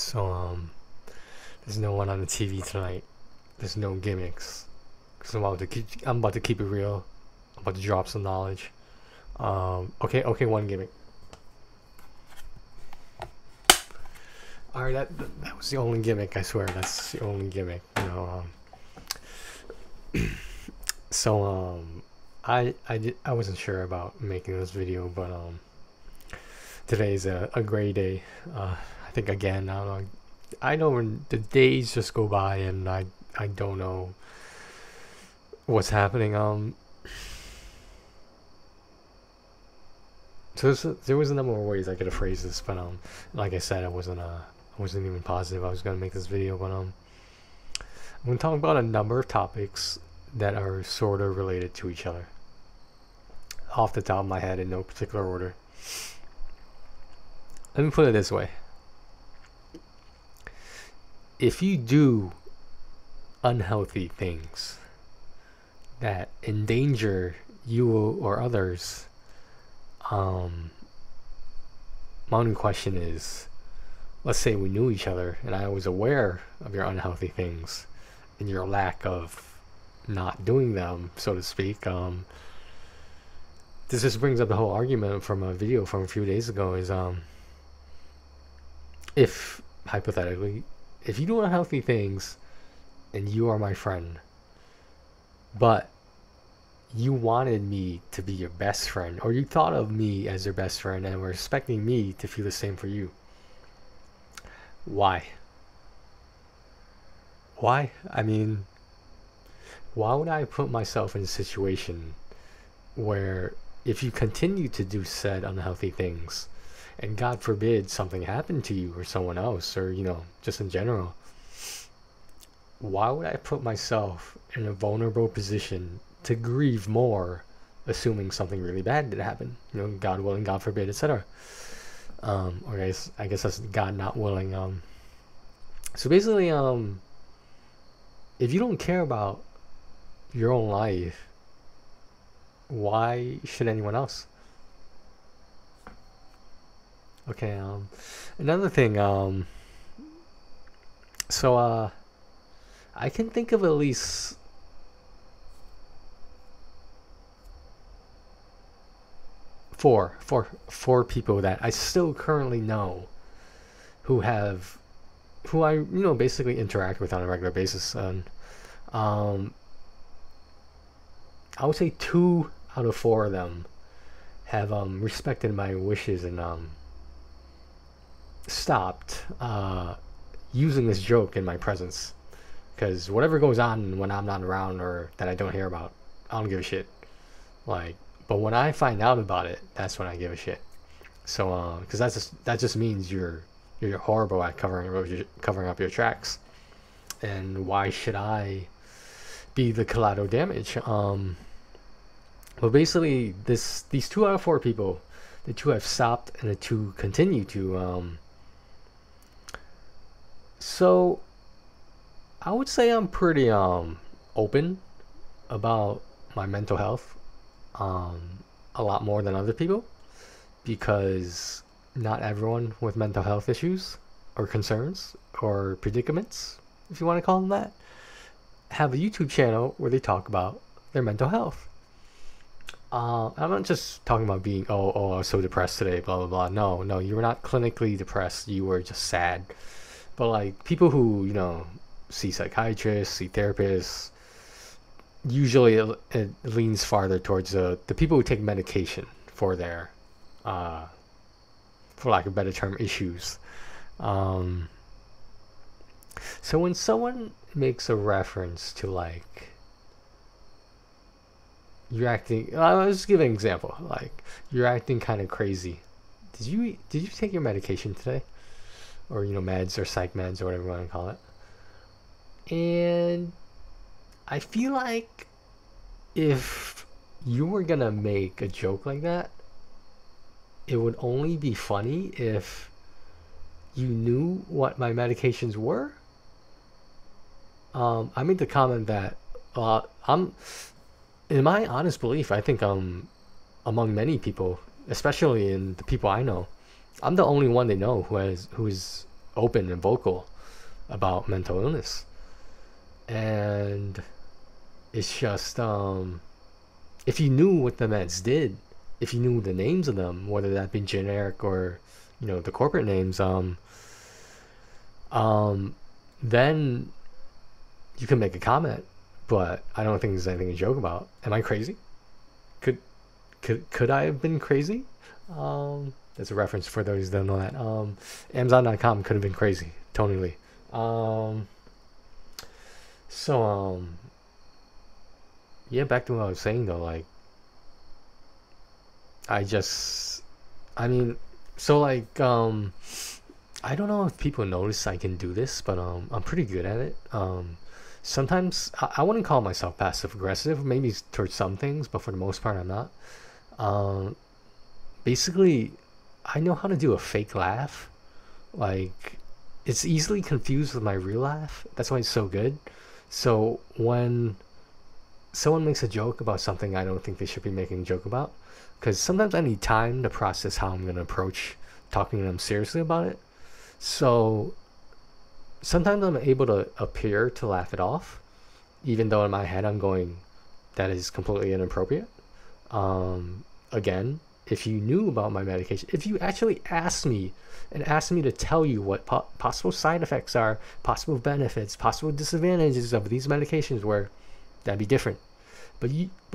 So there's no one on the TV tonight. There's no gimmicks. Cause I'm about to keep it real. I'm about to drop some knowledge. Okay, one gimmick. All right, that was the only gimmick. I swear, that's the only gimmick. So I wasn't sure about making this video, but today's a great day. I think again, I know when the days just go by and I don't know what's happening. So there was a number of ways I could have phrased this, but like I said, I wasn't even positive I was gonna make this video, but I'm gonna talk about a number of topics that are sort of related to each other. Off the top of my head, in no particular order. Let me put it this way. If you do unhealthy things that endanger you or others, my only question is, let's say we knew each other and I was aware of your unhealthy things and your lack of not doing them, so to speak. This just brings up the whole argument from a video from a few days ago, is if, hypothetically, if you do unhealthy things and you are my friend, but you wanted me to be your best friend, or you thought of me as your best friend and were expecting me to feel the same for you, why? Why? I mean, why would I put myself in a situation where if you continue to do said unhealthy things, and God forbid something happened to you or someone else, or just in general, why would I put myself in a vulnerable position to grieve more, assuming something really bad did happen, God willing, God forbid, etc. Or I guess that's God not willing. So basically, if you don't care about your own life, why should anyone else? Okay, another thing, so I can think of at least four people that I still currently know who I basically interact with on a regular basis, and I would say 2 out of 4 of them have respected my wishes and stopped using this joke in my presence, because whatever goes on when I'm not around or that I don't hear about, I don't give a shit. But when I find out about it, that's when I give a shit. So because that just means you're horrible at covering up your tracks, and why should I be the collateral damage? But basically, these 2 out of 4 people, the 2 have stopped and the 2 continue to. So I would say I'm pretty open about my mental health, a lot more than other people, because not everyone with mental health issues or concerns or predicaments, if you want to call them that, have a YouTube channel where they talk about their mental health. I'm not just talking about being, I was so depressed today, blah blah blah. No, you were not clinically depressed, you were just sad. But like people who see psychiatrists, see therapists, usually it leans farther towards the people who take medication for their for lack of a better term, issues. So when someone makes a reference to like, you're acting, I'll just give an example, like you're acting kind of crazy, did you take your medication today, or meds or psych meds or whatever you want to call it? And I feel like if you were gonna make a joke like that, it would only be funny if you knew what my medications were. I made the comment that I'm, in my honest belief, I think among many people, especially in the people I know, I'm the only one they know who is open and vocal about mental illness. And it's just if you knew what the meds did, if you knew the names of them, whether that be generic or the corporate names, then you can make a comment. But I don't think there's anything to joke about. Am I crazy? Could I have been crazy? That's a reference for those who don't know that. Amazon.com could have been crazy. Tony Lee. Yeah, back to what I was saying though. Like, I mean, so like, I don't know if people notice I can do this, but I'm pretty good at it. Sometimes I wouldn't call myself passive aggressive, maybe towards some things, but for the most part, I'm not. Basically, I know how to do a fake laugh. Like, it's easily confused with my real laugh. That's why it's so good. So when someone makes a joke about something I don't think they should be making a joke about, because sometimes I need time to process how I'm going to approach talking to them seriously about it. So sometimes I'm able to appear to laugh it off, even though in my head I'm going, that is completely inappropriate. Again, if you knew about my medication, if you actually asked me to tell you what possible side effects are, possible benefits, possible disadvantages of these medications were, that'd be different. But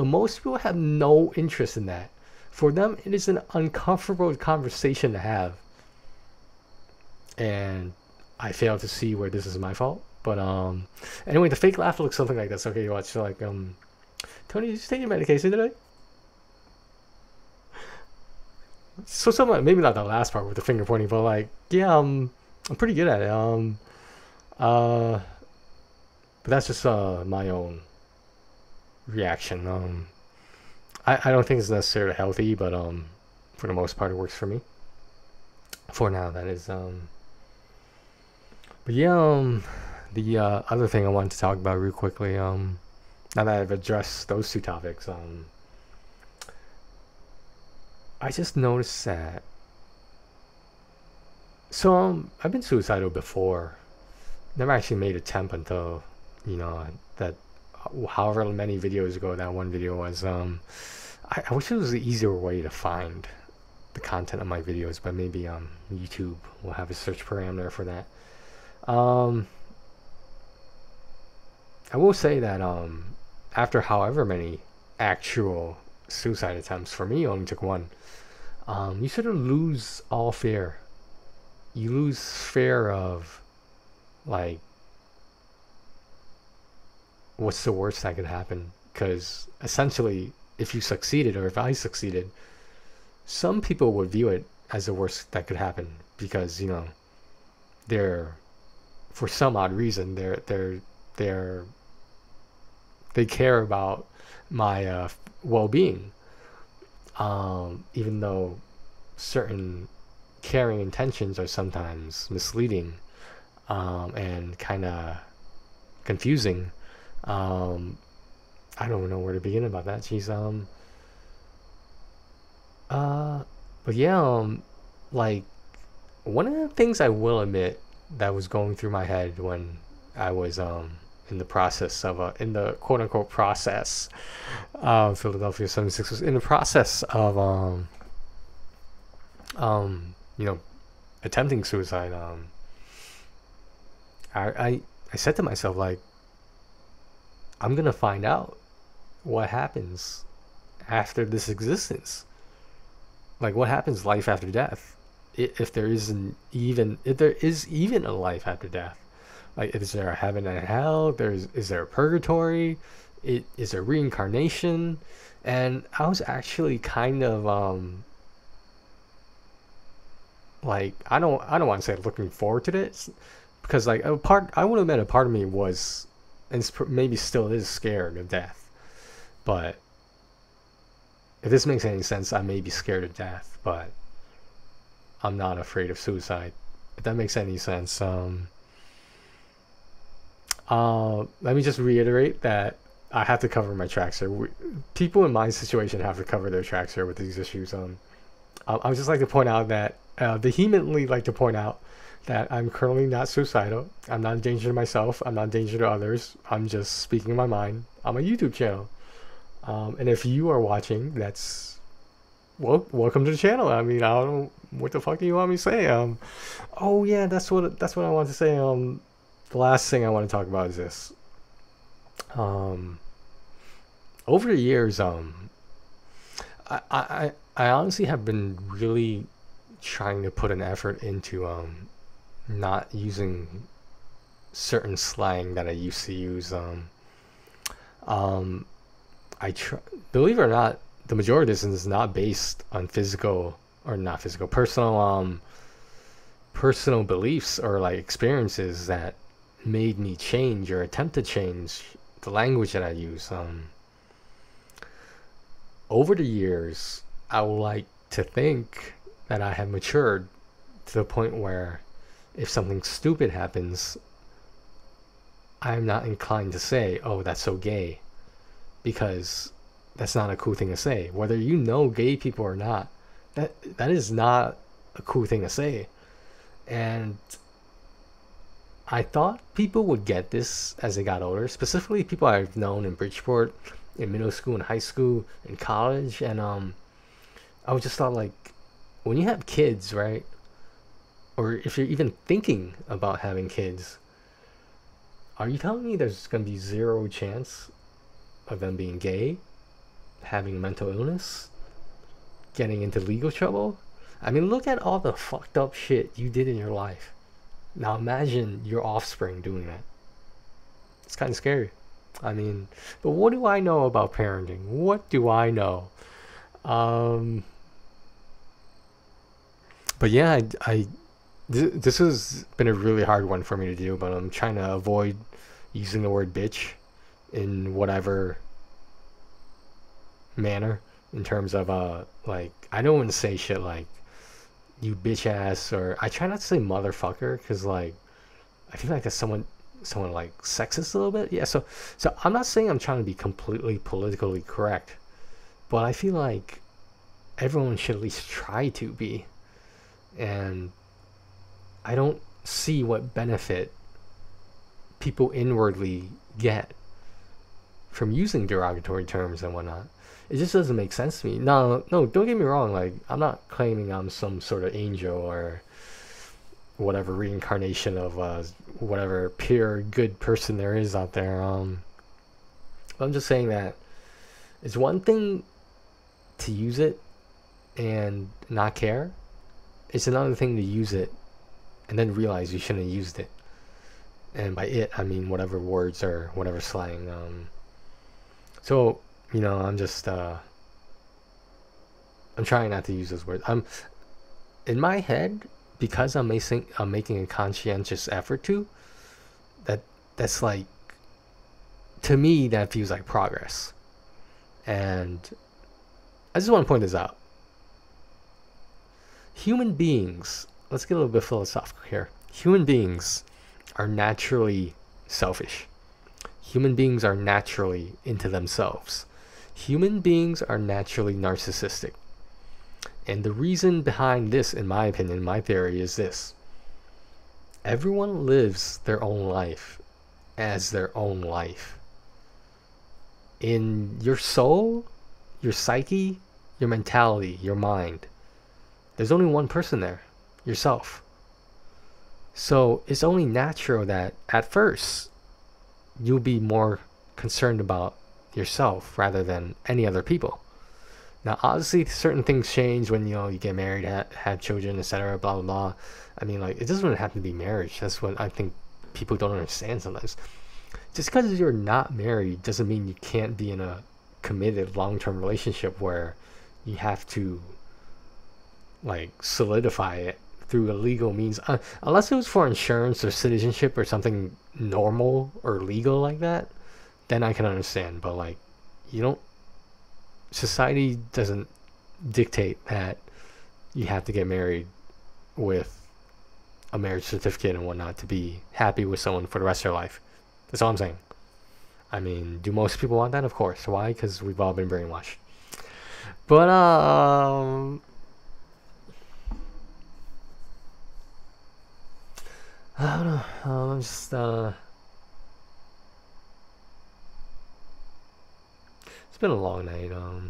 most people have no interest in that. For them, it is an uncomfortable conversation to have. And I fail to see where this is my fault. But anyway, the fake laugh looks something like this. Okay, you watch. So like, Tony, did you take your medication today? So somewhat, maybe not the last part with the finger pointing, but like, yeah, I'm pretty good at it. But that's just my own reaction. I don't think it's necessarily healthy, but for the most part, it works for me. For now, that is. But yeah, the other thing I wanted to talk about real quickly, now that I've addressed those two topics, I just noticed that. So I've been suicidal before. Never actually made an attempt until, that however many videos ago that one video was. I wish there was an easier way to find the content of my videos, but maybe YouTube will have a search parameter for that. I will say that after however many actual suicide attempts, for me only took one, you sort of lose all fear. You lose fear of, like, what's the worst that could happen, because essentially if you succeeded, or if I succeeded, some people would view it as the worst that could happen, because they're, for some odd reason, they care about my well-being, even though certain caring intentions are sometimes misleading and kind of confusing. I don't know where to begin about that. Jeez. But yeah, like, one of the things I will admit that was going through my head when I was in the process of in the quote unquote process Philadelphia 76 was in the process of attempting suicide. I said to myself, like, I'm gonna find out what happens after this existence. Like, what happens life after death? If there is even a life after death. Like, is there a heaven and a hell? Is there a purgatory? Is there reincarnation? And I was actually kind of like, I don't want to say looking forward to this, because like I would admit a part of me was, and maybe still is, scared of death. But if this makes any sense, I may be scared of death, but I'm not afraid of suicide. If that makes any sense. Let me just reiterate that I have to cover my tracks here. People in my situation have to cover their tracks here with these issues. I would just like to point out that, vehemently like to point out that I'm currently not suicidal. I'm not a danger to myself. I'm not a danger to others. I'm just speaking my mind on my YouTube channel. And if you are watching, that's welcome to the channel. I mean, I don't know what the fuck do you want me to say. Oh yeah, that's what I want to say. The last thing I want to talk about is this. Over the years, I honestly have been really trying to put an effort into not using certain slang that I used to use. Um, I try, believe it or not, the majority of this is not based on physical or not physical, personal beliefs or like experiences that made me change or attempt to change the language that I use. Over the years, I would like to think that I have matured to the point where if something stupid happens, I'm not inclined to say, oh, that's so gay, because that's not a cool thing to say. Whether you know gay people or not, that is not a cool thing to say. And I thought people would get this as they got older, specifically people I've known in Bridgeport, in middle school and high school, in college, and I was just thought like, when you have kids, right? Or if you're even thinking about having kids, are you telling me there's gonna be zero chance of them being gay, having mental illness, getting into legal trouble? I mean, look at all the fucked up shit you did in your life. Now imagine your offspring doing that. It's kind of scary. I mean, but what do I know about parenting? What do I know? Um, but yeah, this has been a really hard one for me to do, but I'm trying to avoid using the word bitch in whatever manner, in terms of like, I don't want to say shit like you bitch ass, or I try not to say motherfucker, because like I feel like that's someone like sexist a little bit. Yeah, so I'm not saying I'm trying to be completely politically correct, but I feel like everyone should at least try to be. And I don't see what benefit people inwardly get from using derogatory terms and whatnot. It just doesn't make sense to me. No, don't get me wrong. Like, I'm not claiming I'm some sort of angel or whatever reincarnation of whatever pure good person there is out there. But I'm just saying that it's one thing to use it and not care. It's another thing to use it and then realize you shouldn't have used it. And by it, I mean whatever words or whatever slang. So, I'm just I'm trying not to use those words. I'm in my head, because I'm making a conscientious effort to. That's like, to me, that feels like progress. And I just want to point this out. Human beings, let's get a little bit philosophical here. Human beings are naturally selfish. Human beings are naturally into themselves. Human beings are naturally narcissistic. And the reason behind this, in my opinion, my theory, is this. Everyone lives their own life as their own life. In your soul, your psyche, your mentality, your mind, there's only one person there, yourself. So it's only natural that at first you'll be more concerned about yourself rather than any other people. Now, obviously, certain things change when you get married, have children, etc. Blah blah blah. I mean, like, it doesn't have to be marriage. That's what I think people don't understand sometimes. Just because you're not married doesn't mean you can't be in a committed long-term relationship where you have to like solidify it through a legal means, unless it was for insurance or citizenship or something normal or legal like that. Then I can understand. But like, you don't. Society doesn't dictate that you have to get married with a marriage certificate and whatnot to be happy with someone for the rest of your life. That's all I'm saying. I mean, do most people want that? Of course. Why? Because we've all been brainwashed. But I don't know. I'm just it's been a long night. I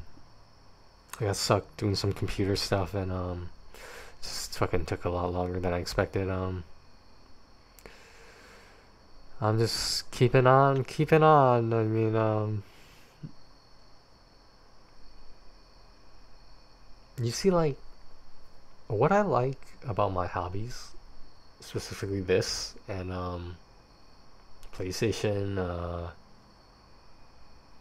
got stuck doing some computer stuff and just fucking took a lot longer than I expected. I'm just keeping on, keeping on. I mean, you see, like, what I like about my hobbies, specifically this and PlayStation.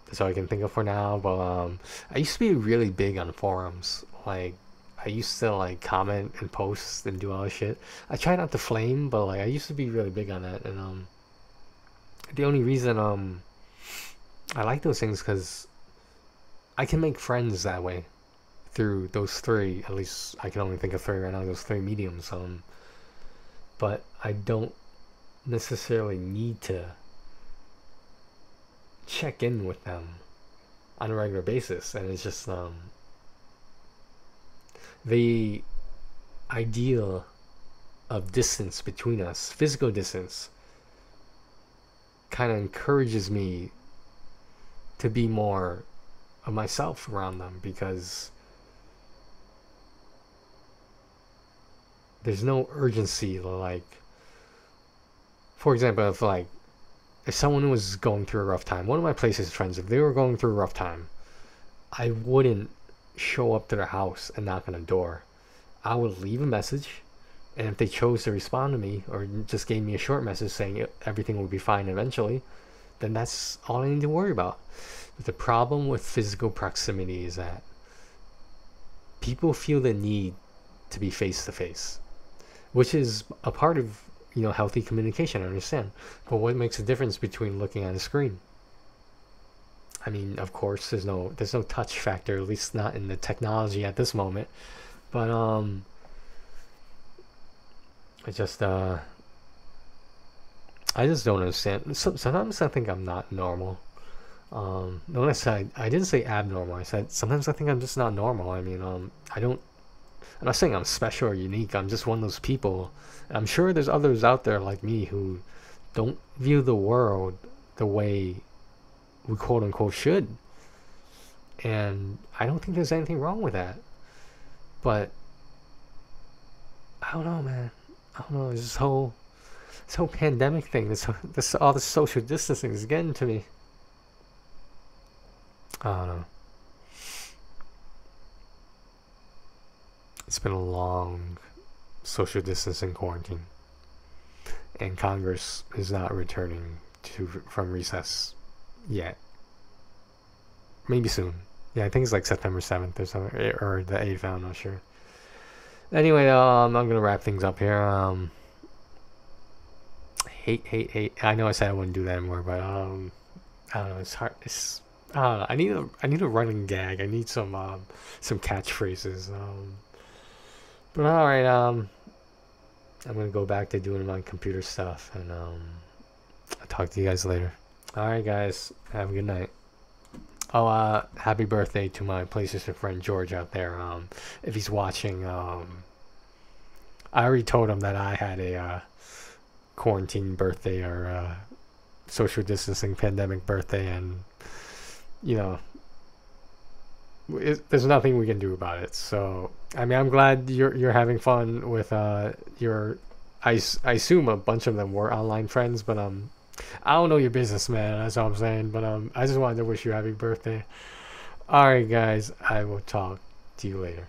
That's all I can think of for now. But I used to be really big on forums. Like, I used to like comment and post and do all this shit. I try not to flame, but like I used to be really big on that. And the only reason I like those things because I can make friends that way through those three. At least I can only think of three right now. Those three mediums. But I don't necessarily need to check in with them on a regular basis, and it's just the idea of distance between us, physical distance, kind of encourages me to be more of myself around them because there's no urgency. Like, for example, if someone was going through a rough time, one of my PlayStation friends, if they were going through a rough time, I wouldn't show up to their house and knock on the door. I would leave a message, and if they chose to respond to me or just gave me a short message saying everything will be fine eventually, then that's all I need to worry about. But the problem with physical proximity is that people feel the need to be face to face, which is a part of healthy communication. I understand, but what makes a difference between looking at a screen? I mean, of course, there's no touch factor, at least not in the technology at this moment. But I just don't understand. Sometimes I think I'm not normal. Notice I didn't say abnormal. I said sometimes I think I'm just not normal. I mean, I'm not saying I'm special or unique. I'm just one of those people. I'm sure there's others out there like me who don't view the world the way we quote unquote should. And I don't think there's anything wrong with that. But I don't know, man. I don't know. This whole pandemic thing, this all the social distancing is getting to me. I don't know. It's been a long social distancing quarantine, and Congress is not returning from recess yet. Maybe soon. Yeah, I think it's like September 7th or something, or the 8th. I'm not sure. Anyway, I'm gonna wrap things up here. Hate. I know I said I wouldn't do that anymore, but I don't know. It's hard. I don't know. I need a running gag. I need some catchphrases. But all right. I'm gonna go back to doing my computer stuff, and I'll talk to you guys later. All right, guys. Have a good night. Oh, happy birthday to my PlayStation friend George out there. If he's watching, I already told him that I had a quarantine birthday or social distancing pandemic birthday, and there's nothing we can do about it. So I mean, I'm glad you're having fun with your. I assume a bunch of them were online friends, but I don't know your business, man. That's all I'm saying. But I just wanted to wish you a happy birthday. All right, guys. I will talk to you later.